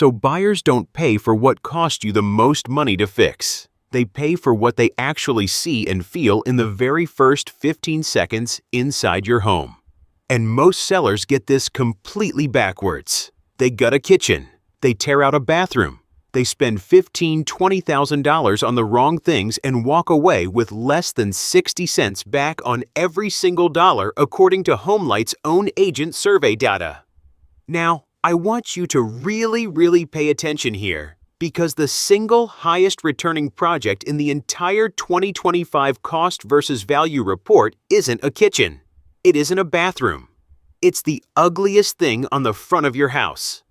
So buyers don't pay for what cost you the most money to fix. They pay for what they actually see and feel in the very first 15 seconds inside your home. And most sellers get this completely backwards. They gut a kitchen. They tear out a bathroom. They spend $15,000 to $20,000 on the wrong things and walk away with less than 60 cents back on every single dollar according to HomeLight's own agent survey data. Now, I want you to really pay attention here, because the single highest returning project in the entire 2025 cost versus value report isn't a kitchen. It isn't a bathroom. It's the ugliest thing on the front of your house.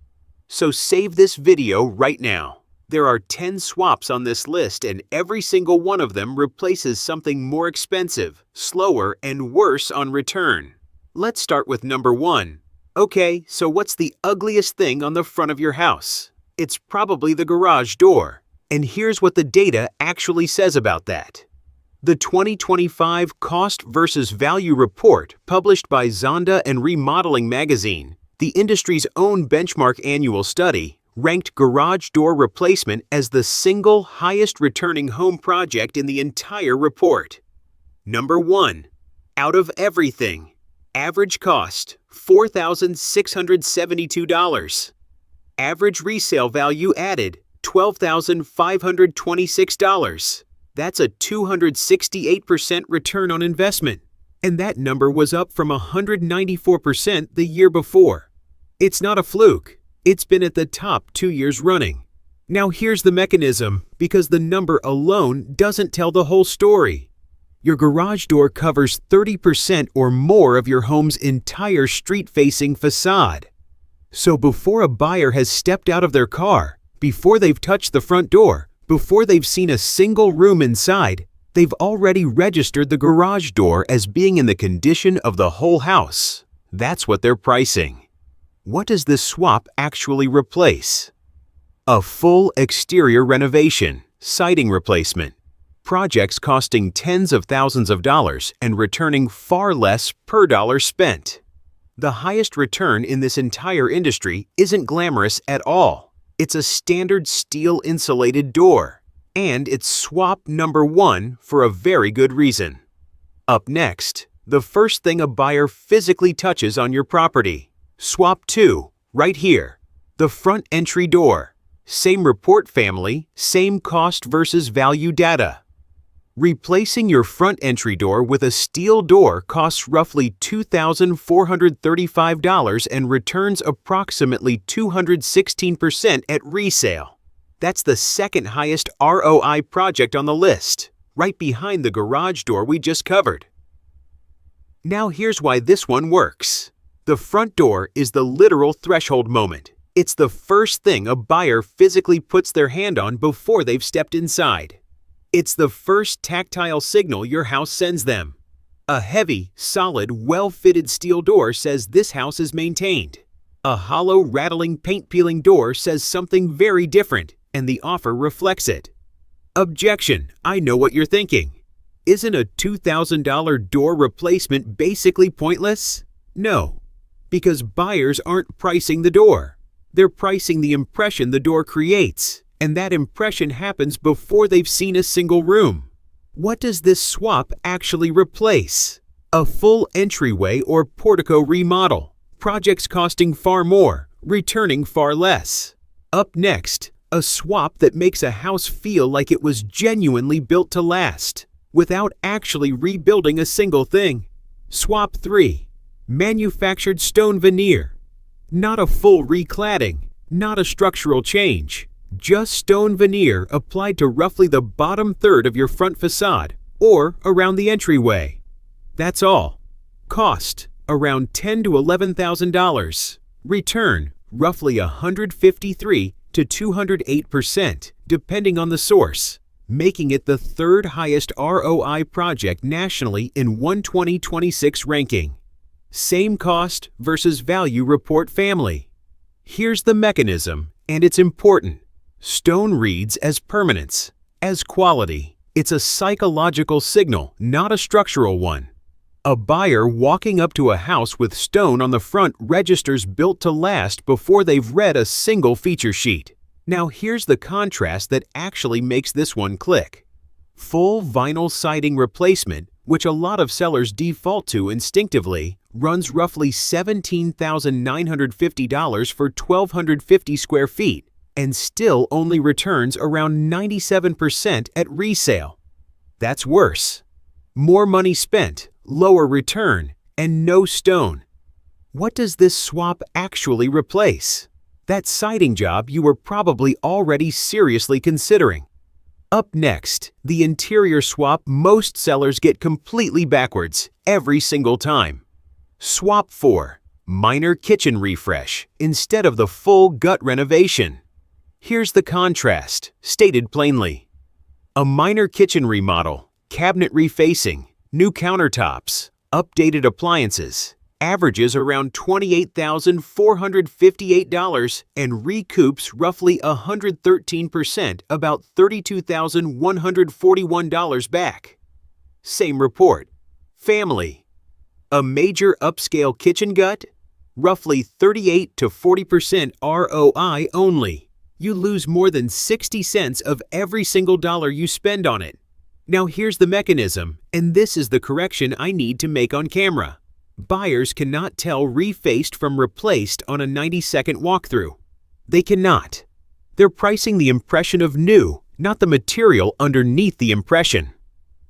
So save this video right now. There are 10 swaps on this list, and every single one of them replaces something more expensive, slower, and worse on return. Let's start with number 1. Okay, so what's the ugliest thing on the front of your house? It's probably the garage door. And here's what the data actually says about that. The 2025 Cost versus Value Report, published by Zonda and Remodeling Magazine, the industry's own benchmark annual study, ranked garage door replacement as the single highest returning home project in the entire report. Number 1. Out of everything. Average cost, $4,672. Average resale value added, $12,526. That's a 268% return on investment. And that number was up from 194% the year before. It's not a fluke. It's been at the top 2 years running. Now here's the mechanism, because the number alone doesn't tell the whole story. Your garage door covers 30% or more of your home's entire street-facing facade. So before a buyer has stepped out of their car, before they've touched the front door, before they've seen a single room inside, they've already registered the garage door as being in the condition of the whole house. That's what they're pricing. What does this swap actually replace? A full exterior renovation, siding replacement. Projects costing tens of thousands of dollars and returning far less per dollar spent. The highest return in this entire industry isn't glamorous at all. It's a standard steel insulated door. And it's swap number 1 for a very good reason. Up next, the first thing a buyer physically touches on your property. Swap 2, right here. The front entry door. Same report family, same cost versus value data. Replacing your front entry door with a steel door costs roughly $2,435 and returns approximately 216% at resale. That's the second highest ROI project on the list, right behind the garage door we just covered. Now here's why this one works. The front door is the literal threshold moment. It's the first thing a buyer physically puts their hand on before they've stepped inside. It's the first tactile signal your house sends them. A heavy, solid, well-fitted steel door says this house is maintained. A hollow, rattling, paint-peeling door says something very different, and the offer reflects it. Objection, I know what you're thinking. Isn't a $2,000 door replacement basically pointless? No, because buyers aren't pricing the door. They're pricing the impression the door creates. And that impression happens before they've seen a single room. What does this swap actually replace? A full entryway or portico remodel. Projects costing far more, returning far less. Up next, a swap that makes a house feel like it was genuinely built to last, without actually rebuilding a single thing. Swap 3. Manufactured stone veneer. Not a full recladding, not a structural change. Just stone veneer applied to roughly the bottom third of your front facade or around the entryway. That's all. Cost, around $10,000 to $11,000. Return, roughly 153 to 208%, depending on the source, making it the third highest ROI project nationally in 2026 ranking. Same cost versus value report family. Here's the mechanism, and it's important. Stone reads as permanence, as quality. It's a psychological signal, not a structural one. A buyer walking up to a house with stone on the front registers built to last before they've read a single feature sheet. Now here's the contrast that actually makes this one click. Full vinyl siding replacement, which a lot of sellers default to instinctively, runs roughly $17,950 for 1,250 square feet and still only returns around 97% at resale. That's worse. More money spent, lower return, and no stone. What does this swap actually replace? That siding job you were probably already seriously considering. Up next, the interior swap most sellers get completely backwards every single time. Swap 4. Minor kitchen refresh instead of the full gut renovation. Here's the contrast, stated plainly. A minor kitchen remodel, cabinet refacing, new countertops, updated appliances, averages around $28,458 and recoups roughly 113%, about $32,141 back. Same report. Family. A major upscale kitchen gut? Roughly 38 to 40% ROI only. You lose more than 60 cents of every single dollar you spend on it. Now here's the mechanism, and this is the correction I need to make on camera. Buyers cannot tell refaced from replaced on a 90-second walkthrough. They cannot. They're pricing the impression of new, not the material underneath the impression.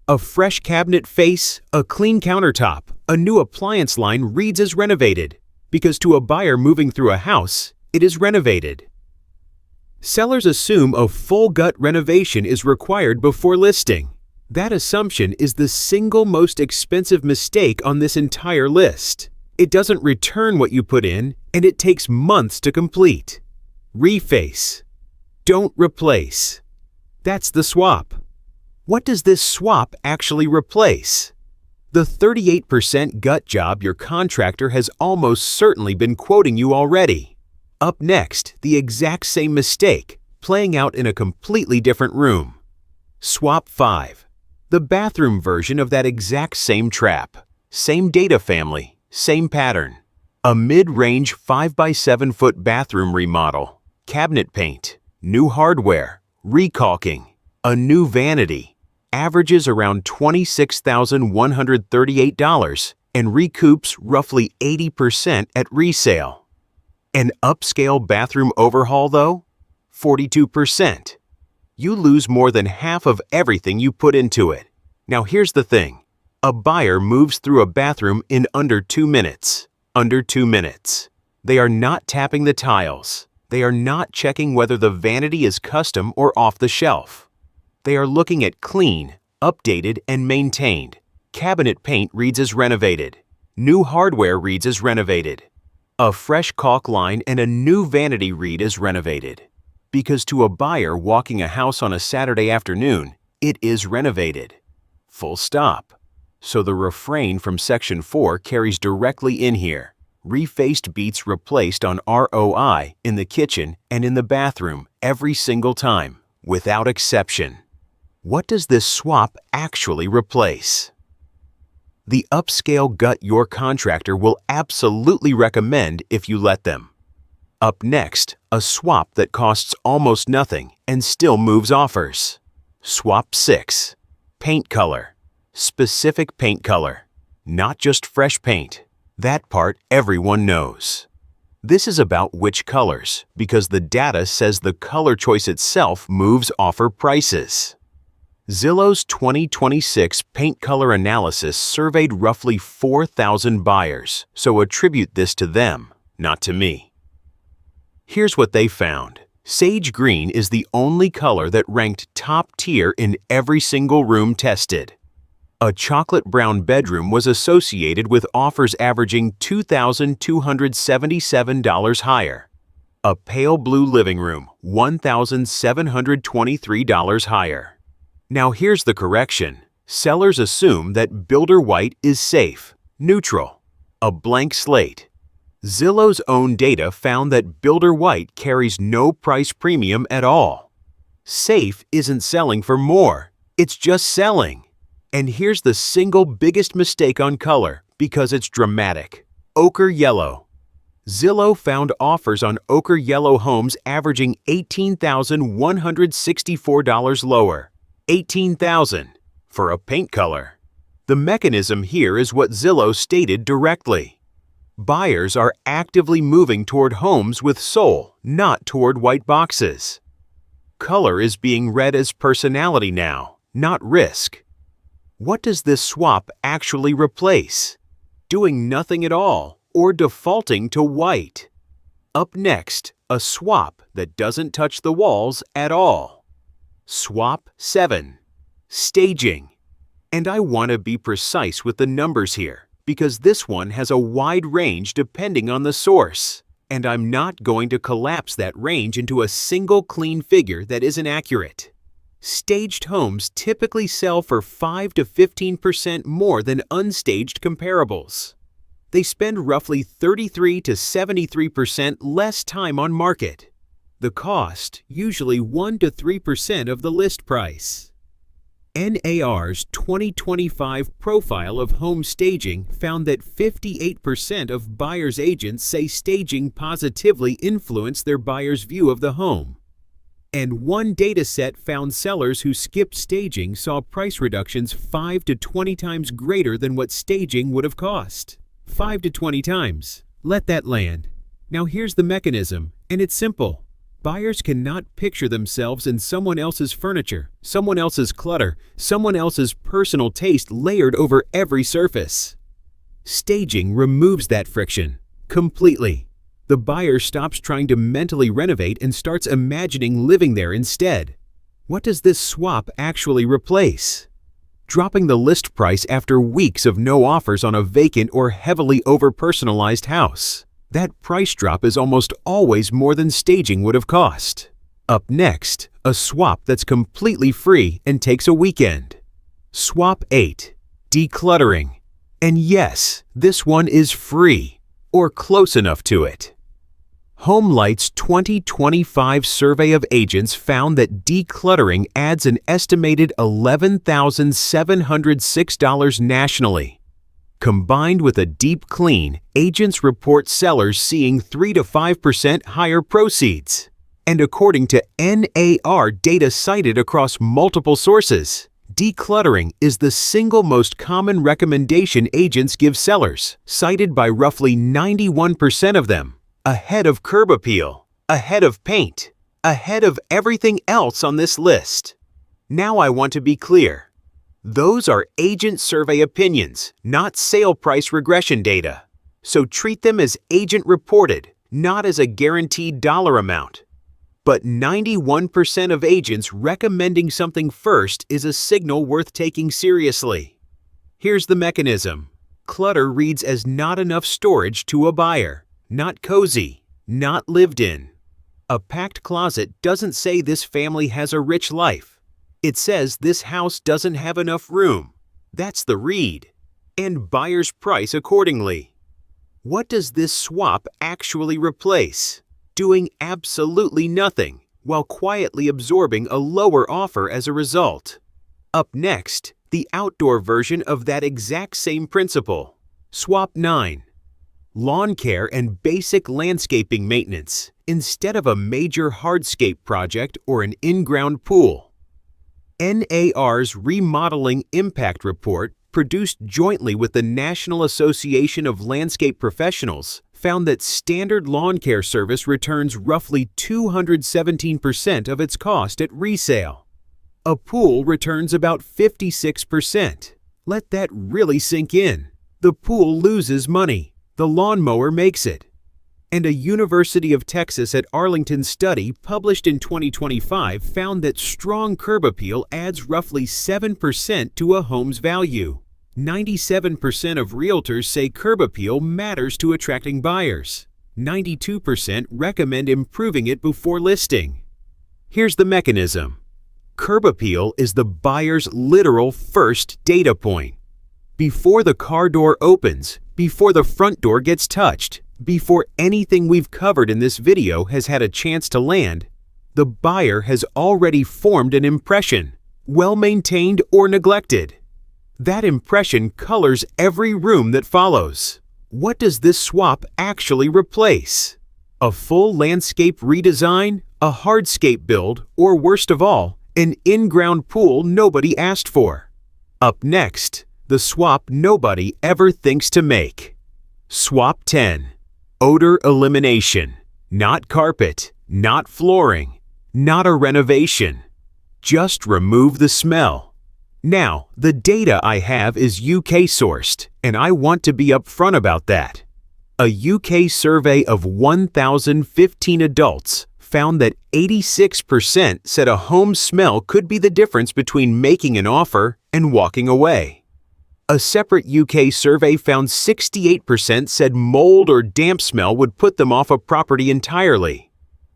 A fresh cabinet face, a clean countertop, a new appliance line reads as renovated, because to a buyer moving through a house, it is renovated. Sellers assume a full gut renovation is required before listing. That assumption is the single most expensive mistake on this entire list. It doesn't return what you put in, and it takes months to complete. Reface. Don't replace. That's the swap. What does this swap actually replace? The 38% gut job your contractor has almost certainly been quoting you already. Up next, the exact same mistake, playing out in a completely different room. Swap 5. The bathroom version of that exact same trap. Same data family, same pattern. A mid-range 5x7 foot bathroom remodel. Cabinet paint, new hardware, recalking, a new vanity. Averages around $26,138 and recoups roughly 80% at resale. An upscale bathroom overhaul though? 42%. You lose more than half of everything you put into it. Now here's the thing. A buyer moves through a bathroom in under 2 minutes. Under 2 minutes. They are not tapping the tiles. They are not checking whether the vanity is custom or off the shelf. They are looking at clean, updated, and maintained. Cabinet paint reads as renovated. New hardware reads as renovated. A fresh caulk line and a new vanity read as renovated. Because to a buyer walking a house on a Saturday afternoon, it is renovated. Full stop. So the refrain from Section 4 carries directly in here. Refaced beats replaced on ROI in the kitchen and in the bathroom every single time, without exception. What does this swap actually replace? The upscale gut your contractor will absolutely recommend if you let them. Up next, a swap that costs almost nothing and still moves offers. Swap 6. Paint color. Specific paint color. Not just fresh paint. That part everyone knows. This is about which colors, because the data says the color choice itself moves offer prices. Zillow's 2026 paint color analysis surveyed roughly 4,000 buyers, so attribute this to them, not to me. Here's what they found. Sage green is the only color that ranked top tier in every single room tested. A chocolate brown bedroom was associated with offers averaging $2,277 higher. A pale blue living room, $1,723 higher. Now here's the correction. Sellers assume that builder white is safe, neutral, a blank slate. Zillow's own data found that builder white carries no price premium at all. Safe isn't selling for more, it's just selling. And here's the single biggest mistake on color because it's dramatic. Ochre yellow. Zillow found offers on ochre yellow homes averaging $18,164 lower. $18,000 for a paint color. The mechanism here is what Zillow stated directly. Buyers are actively moving toward homes with soul, not toward white boxes. Color is being read as personality now, not risk. What does this swap actually replace? Doing nothing at all or defaulting to white. Up next, a swap that doesn't touch the walls at all. Swap 7. Staging. And I want to be precise with the numbers here because this one has a wide range depending on the source, and I'm not going to collapse that range into a single clean figure that isn't accurate. Staged homes typically sell for 5 to 15% more than unstaged comparables. They spend roughly 33 to 73% less time on market. The cost, usually 1 to 3% of the list price. NAR's 2025 profile of home staging found that 58% of buyers' agents say staging positively influenced their buyer's view of the home. And one dataset found sellers who skipped staging saw price reductions 5 to 20 times greater than what staging would have cost. 5 to 20 times. Let that land. Now here's the mechanism, and it's simple. Buyers cannot picture themselves in someone else's furniture, someone else's clutter, someone else's personal taste layered over every surface. Staging removes that friction completely. The buyer stops trying to mentally renovate and starts imagining living there instead. What does this swap actually replace? Dropping the list price after weeks of no offers on a vacant or heavily over-personalized house. That price drop is almost always more than staging would have cost. Up next, a swap that's completely free and takes a weekend. Swap 8. Decluttering. And yes, this one is free, or close enough to it. HomeLight's 2025 survey of agents found that decluttering adds an estimated $11,706 nationally. Combined with a deep clean, agents report sellers seeing 3 to 5% higher proceeds. And according to NAR data cited across multiple sources, decluttering is the single most common recommendation agents give sellers, cited by roughly 91% of them, ahead of curb appeal, ahead of paint, ahead of everything else on this list. Now I want to be clear. Those are agent survey opinions, not sale price regression data. So treat them as agent reported, not as a guaranteed dollar amount. But 91% of agents recommending something first is a signal worth taking seriously. Here's the mechanism. Clutter reads as not enough storage to a buyer, not cozy, not lived in. A packed closet doesn't say this family has a rich life. It says this house doesn't have enough room. That's the read. And buyers price accordingly. What does this swap actually replace? Doing absolutely nothing while quietly absorbing a lower offer as a result. Up next, the outdoor version of that exact same principle. Swap 9. Lawn care and basic landscaping maintenance instead of a major hardscape project or an in-ground pool. NAR's Remodeling Impact Report, produced jointly with the National Association of Landscape Professionals, found that standard lawn care service returns roughly 217% of its cost at resale. A pool returns about 56%. Let that really sink in. The pool loses money. The lawnmower makes it. And a University of Texas at Arlington study published in 2025 found that strong curb appeal adds roughly 7% to a home's value. 97% of realtors say curb appeal matters to attracting buyers. 92% recommend improving it before listing. Here's the mechanism. Curb appeal is the buyer's literal first data point. Before the car door opens, before the front door gets touched, before anything we've covered in this video has had a chance to land, the buyer has already formed an impression, well-maintained or neglected. That impression colors every room that follows. What does this swap actually replace? A full landscape redesign, a hardscape build, or worst of all, an in-ground pool nobody asked for? Up next, the swap nobody ever thinks to make. Swap 10. Odor elimination. Not carpet, not flooring, not a renovation. Just remove the smell. Now, the data I have is UK sourced, and I want to be upfront about that. A UK survey of 1,015 adults found that 86% said a home smell could be the difference between making an offer and walking away. A separate UK survey found 68% said mold or damp smell would put them off a property entirely.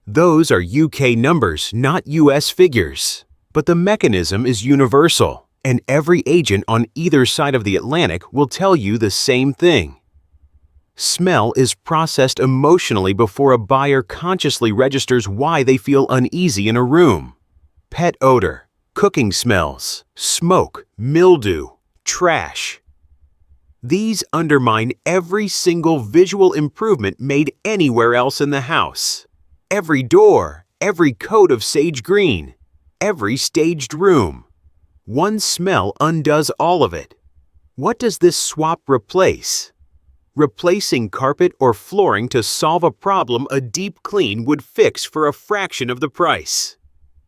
Those are UK numbers, not US figures. But the mechanism is universal, and every agent on either side of the Atlantic will tell you the same thing. Smell is processed emotionally before a buyer consciously registers why they feel uneasy in a room. Pet odor, cooking smells, smoke, mildew, trash. These undermine every single visual improvement made anywhere else in the house. Every door, every coat of sage green, every staged room. One smell undoes all of it. What does this swap replace? Replacing carpet or flooring to solve a problem a deep clean would fix for a fraction of the price.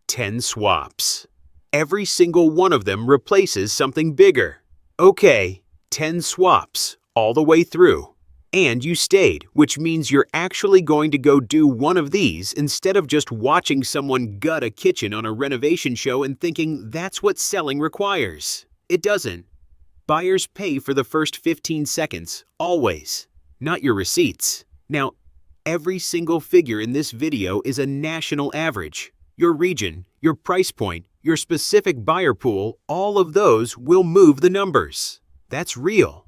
10 swaps. Every single one of them replaces something bigger. Okay, 10 swaps, all the way through. And you stayed, which means you're actually going to go do one of these instead of just watching someone gut a kitchen on a renovation show and thinking that's what selling requires. It doesn't. Buyers pay for the first 15 seconds, always, not your receipts. Now, every single figure in this video is a national average. Your region, your price point, your specific buyer pool, all of those will move the numbers. That's real.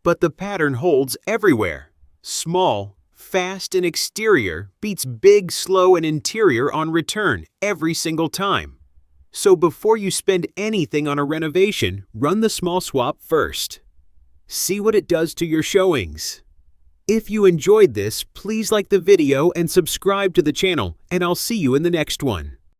But the pattern holds everywhere. Small, fast, and exterior beats big, slow, and interior on return every single time. So before you spend anything on a renovation, run the small swap first. See what it does to your showings. If you enjoyed this, please like the video and subscribe to the channel, and I'll see you in the next one.